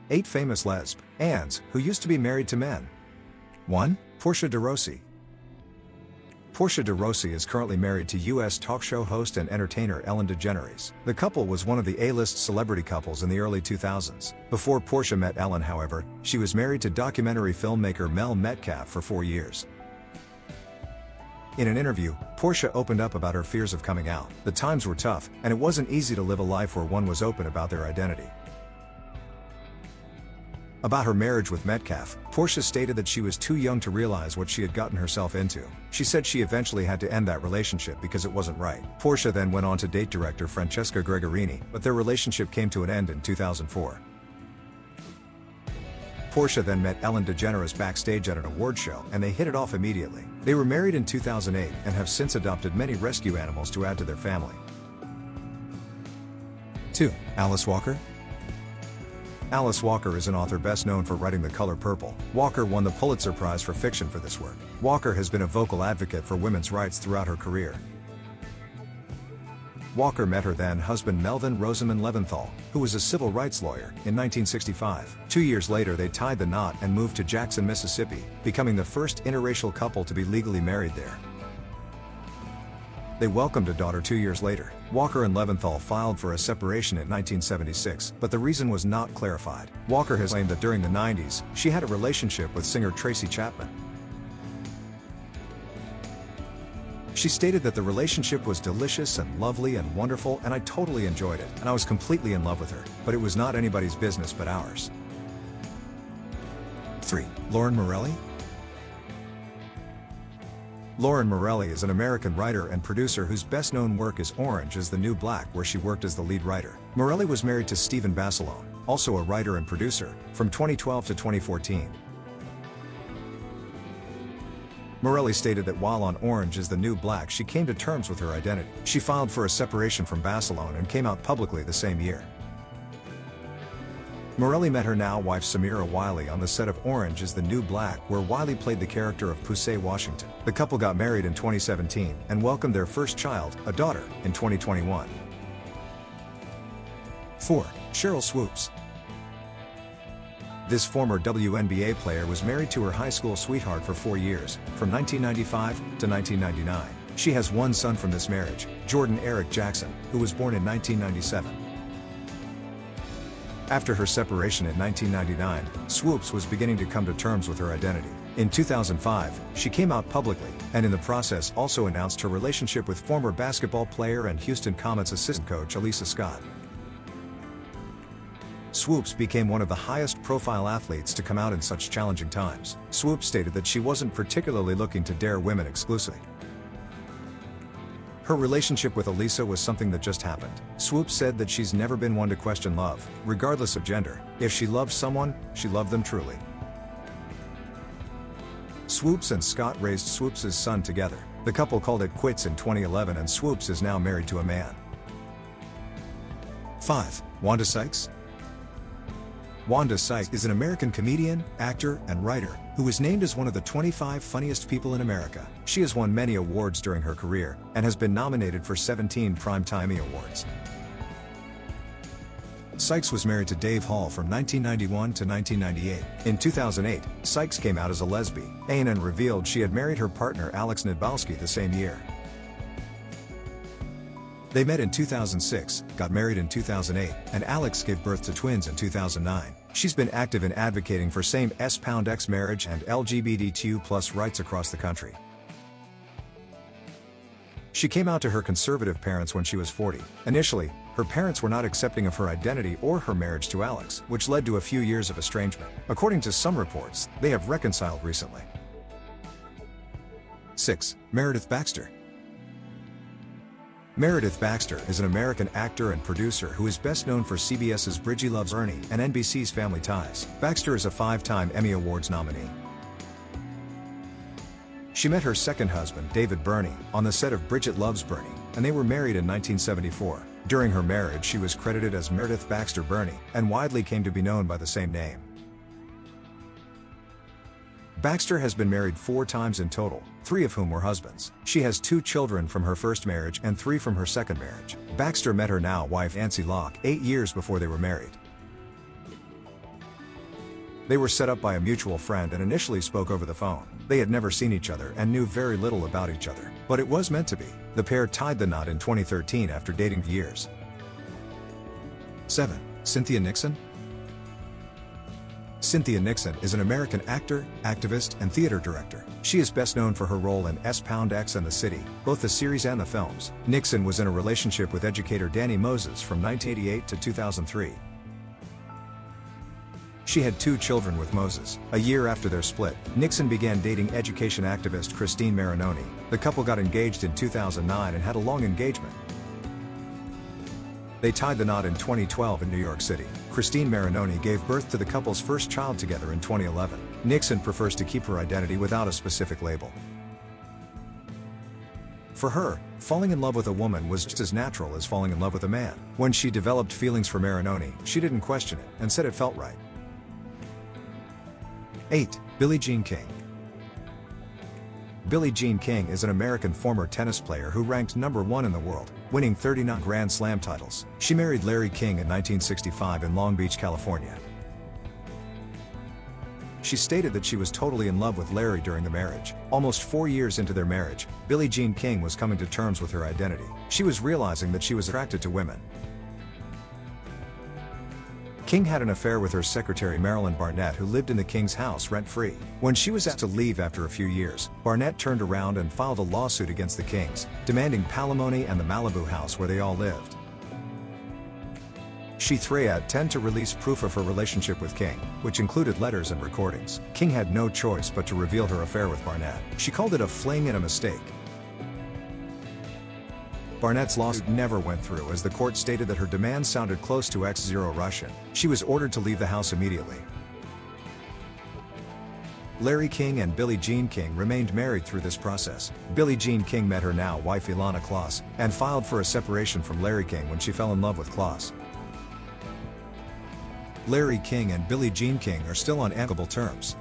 8 famous lesbians who used to be married to men. 1. Portia de Rossi. Portia de Rossi is currently married to U.S. talk show host and entertainer Ellen DeGeneres. The couple was one of the A-list celebrity couples in the early 2000s. Before Portia met Ellen, however, she was married to documentary filmmaker Mel Metcalf for 4 years. In an interview, Portia opened up about her fears of coming out. The times were tough, and it wasn't easy to live a life where one was open about their identity. About her marriage with Metcalf, Portia stated that she was too young to realize what she had gotten herself into. She said she eventually had to end that relationship because it wasn't right. Portia then went on to date director Francesca Gregorini, but their relationship came to an end in 2004. Portia then met Ellen DeGeneres backstage at an award show, and they hit it off immediately. They were married in 2008 and have since adopted many rescue animals to add to their family. 2. Alice Walker. Alice Walker is an author best known for writing The Color Purple. Walker won the Pulitzer Prize for fiction for this work. Walker has been a vocal advocate for women's rights throughout her career. Walker met her then-husband Melvin Rosamond Leventhal, who was a civil rights lawyer, in 1965. 2 years later they tied the knot and moved to Jackson, Mississippi, becoming the first interracial couple to be legally married there. They welcomed a daughter 2 years later. Walker and Leventhal filed for a separation in 1976, but the reason was not clarified. Walker has claimed that during the 90s, she had a relationship with singer Tracy Chapman. She stated that the relationship was delicious and lovely and wonderful, and I totally enjoyed it, and I was completely in love with her, but it was not anybody's business but ours. 3. Lauren Morelli. Lauren Morelli is an American writer and producer whose best-known work is Orange is the New Black, where she worked as the lead writer. Morelli was married to Stephen Basilone, also a writer and producer, from 2012 to 2014. Morelli stated that while on Orange is the New Black she came to terms with her identity. She filed for a separation from Basilone and came out publicly the same year. Morelli met her now wife Samira Wiley on the set of Orange is the New Black, where Wiley played the character of Poussey Washington. The couple got married in 2017 and welcomed their first child, a daughter, in 2021. 4. Sheryl Swoopes. This former WNBA player was married to her high school sweetheart for 4 years, from 1995 to 1999. She has one son from this marriage, Jordan Eric Jackson, who was born in 1997. After her separation in 1999, Swoopes was beginning to come to terms with her identity. In 2005, she came out publicly, and in the process also announced her relationship with former basketball player and Houston Comets assistant coach Elisa Scott. Swoopes became one of the highest-profile athletes to come out in such challenging times. Swoopes stated that she wasn't particularly looking to dare women exclusively. Her relationship with Elisa was something that just happened. Swoopes said that she's never been one to question love, regardless of gender. If she loved someone, she loved them truly. Swoopes and Scott raised Swoopes' son together. The couple called it quits in 2011, and Swoopes is now married to a man. 5. Wanda Sykes. Wanda Sykes is an American comedian, actor, and writer who was named as one of the 25 funniest people in America. She has won many awards during her career and has been nominated for 17 Primetime Emmy Awards. Sykes was married to Dave Hall from 1991 to 1998. In 2008, Sykes came out as a lesbian and revealed she had married her partner Alex Nadbalski the same year. They met in 2006, got married in 2008, and Alex gave birth to twins in 2009. She's been active in advocating for same-sex marriage and LGBTQ+ rights across the country. She came out to her conservative parents when she was 40. Initially, her parents were not accepting of her identity or her marriage to Alex, which led to a few years of estrangement. According to some reports, they have reconciled recently. 6. Meredith Baxter. Meredith Baxter is an American actor and producer who is best known for CBS's Bridgie Loves Ernie and NBC's Family Ties. Baxter is a 5-time Emmy Awards nominee. She met her second husband, David Burney, on the set of Bridget Loves Bernie, and they were married in 1974. During her marriage she was credited as Meredith Baxter Burney, and widely came to be known by the same name. Baxter has been married 4 times in total, 3 of whom were husbands. She has 2 children from her first marriage and 3 from her second marriage. Baxter met her now wife Nancy Locke 8 years before they were married. They were set up by a mutual friend and initially spoke over the phone. They had never seen each other and knew very little about each other, but it was meant to be. The pair tied the knot in 2013 after dating for years. 7. Cynthia Nixon. Cynthia Nixon is an American actor, activist, and theater director. She is best known for her role in S*X and the City, both the series and the films. Nixon was in a relationship with educator Danny Moses from 1988 to 2003. She had 2 children with Moses. A year after their split, Nixon began dating education activist Christine Marinoni. The couple got engaged in 2009 and had a long engagement. They tied the knot in 2012 in New York City. Christine Marinoni gave birth to the couple's first child together in 2011. Nixon prefers to keep her identity without a specific label. For her, falling in love with a woman was just as natural as falling in love with a man. When she developed feelings for Marinoni, she didn't question it and said it felt right. 8. Billie Jean King. Billie Jean King is an American former tennis player who ranked #1 in the world, winning 39 Grand Slam titles. She married Larry King in 1965 in Long Beach, California. She stated that she was totally in love with Larry during the marriage. Almost 4 years into their marriage, Billie Jean King was coming to terms with her identity. She was realizing that she was attracted to women. King had an affair with her secretary Marilyn Barnett, who lived in the King's house rent-free. When she was asked to leave after a few years, Barnett turned around and filed a lawsuit against the Kings, demanding palimony and the Malibu house where they all lived. She threatened to release proof of her relationship with King, which included letters and recordings. King had no choice but to reveal her affair with Barnett. She called it a fling and a mistake. Barnett's lawsuit never went through as the court stated that her demands sounded close to X0 Russian. She was ordered to leave the house immediately. Larry King and Billie Jean King remained married through this process. Billie Jean King met her now wife Ilana Kloss and filed for a separation from Larry King when she fell in love with Kloss. Larry King and Billie Jean King are still on amicable terms.